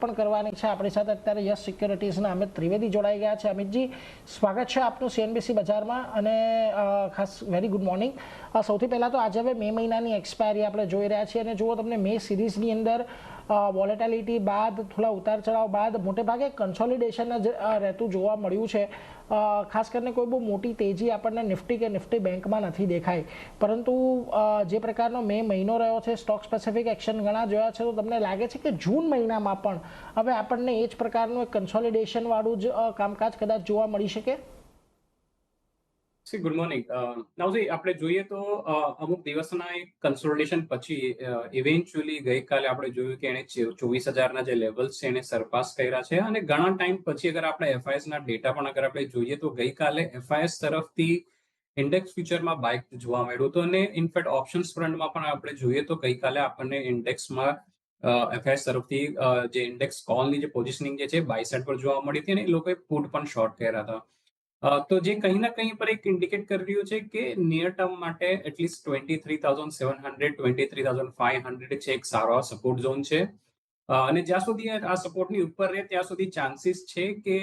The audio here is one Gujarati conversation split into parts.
પણ કરવાની છે. આપણી સાથે અત્યારે યસ સિક્યોરિટીઝના અમિત ત્રિવેદી જોડાઈ ગયા છે. અમિતજી, સ્વાગત છે આપનું CNBC બજારમાં અને ખાસ વેરી ગુડ મોર્નિંગ. સૌથી પહેલાં તો આજે હવે મે મહિનાની એક્સપાયરી આપણે જોઈ રહ્યા છીએ અને જુઓ તમને મે સિરીઝની અંદર વોલેટિલિટી બાદ થોડા ઉતાર ચઢાવ બાદ મોટેભાગે કન્સોલિડેશન જ રહેતું જોવા મળ્યું છે. ખાસ કરીને કોઈ બહુ મોટી તેજી આપણને નિફ્ટી કે નિફ્ટી બેંકમાં નથી દેખાઈ, પરંતુ જે પ્રકારનો મે મહિનો રહ્યો છે સ્ટોક સ્પેસિફિક એક્શન ઘણા જોયા છે, તો તમને લાગે છે કે જૂન મહિનામાં પણ હવે આપણને એ જ પ્રકારનું એક કન્સોલિડેશન વાળું જ કામકાજ કદાચ જોવા મળી શકે? Good morning. નાવજી, આપણે જોઈએ તો અમુક દિવસના એક કન્સોલિડેશન પછી ઇવેન્ચ્યુઅલી ગઈકાલે આપણે જોયું કે એને 24,000ના જે લેવલ્સ છે એને સરપાસ કર્યા છે અને ઘણા ટાઈમ પછી અગર આપણે FIS ના ડેટા પણ અગર આપણે જોઈએ તો ગઈકાલે FIS તરફથી ઇન્ડેક્સ ફ્યુચરમાં બાઇક જોવા મળ્યું હતું અને ઇનફેક્ટ ઓપ્શન્સ ફ્રન્ટમાં પણ આપણે જોઈએ તો ગઈકાલે આપણને ઇન્ડેક્સમાં FIS તરફથી જે ઇન્ડેક્સ કોલની જે પોઝિશનિંગ જે છે બાય સાઇડ પર જોવા મળી હતી અને એ લોકોએ પુટ પણ શોર્ટ કર્યા હતા. તો જે કંઈ ના કંઈ પર એક ઇન્ડિકેટ કરી રહ્યું છે કે નિયર ટર્મ માટે એટલીસ્ટ 23,700 23,500 છે એક સારો સપોર્ટ ઝોન છે અને જ્યાં સુધી આ સપોર્ટની ઉપર રહે ત્યાં સુધી ચાન્સીસ છે કે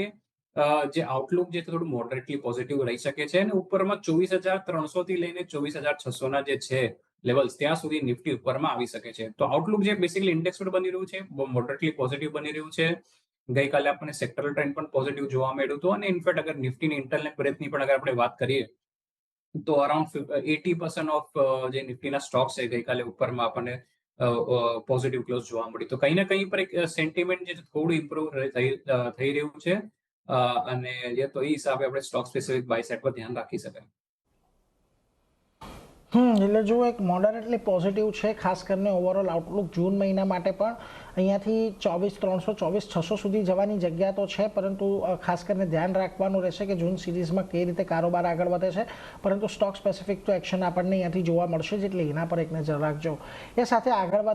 જે આઉટલુક જે થોડું મોડરેટલી પોઝિટિવ રહી શકે છે અને ઉપરમાં 24,300 થી લઈને 24,600ના જે છે લેવલ્સ ત્યાં સુધી નિફ્ટી ઉપરમાં આવી શકે છે. તો આઉટલુક જે બેસિકલી ઇન્ડેક્સ પર બની રહ્યું છે બહુ મોડરેટલી પોઝિટિવ બની રહ્યું છે. ગઈકાલે આપણને સેક્ટરલ ટ્રેન્ડ પણ પોઝિટિવ જોવા મળ્યું હતું અને ઇનફેક્ટ અગર નિફ્ટીની ઇન્ટરનેટ બ્રેથની પણ અગર આપણે વાત કરીએ તો અરાઉન્ડ 80% ઓફ જે નિફ્ટીના સ્ટોક્સ છે ગઈકાલે ઉપરમાં આપણને પોઝિટિવ ક્લોઝ જોવા મળી. તો કંઈ ના કંઈ પર એક સેન્ટિમેન્ટ જે થોડું ઇમ્પ્રુવ થઈ રહ્યું છે અને તો એ હિસાબે આપણે સ્ટોક સ્પેસિફિક બાય સાઇડ પર ધ્યાન રાખી શકાય. એટલે જો એક મોડરેટલી પોઝિટિવ છે, ખાસ કરીને ઓવરઓલ આઉટલુક જૂન મહિના માટે પણ અહીંયાથી 24,300 24,600 સુધી જવાની જગ્યા તો છે, પરંતુ ખાસ કરીને ધ્યાન રાખવાનું રહેશે કે જૂન સિરીઝમાં કઈ રીતે કારોબાર આગળ વધે છે, પરંતુ સ્ટોક સ્પેસિફિક તો એક્શન આપણને અહીંયાથી જોવા મળશે જ, એટલે એના પર એક નજર રાખજો. એ સાથે આગળ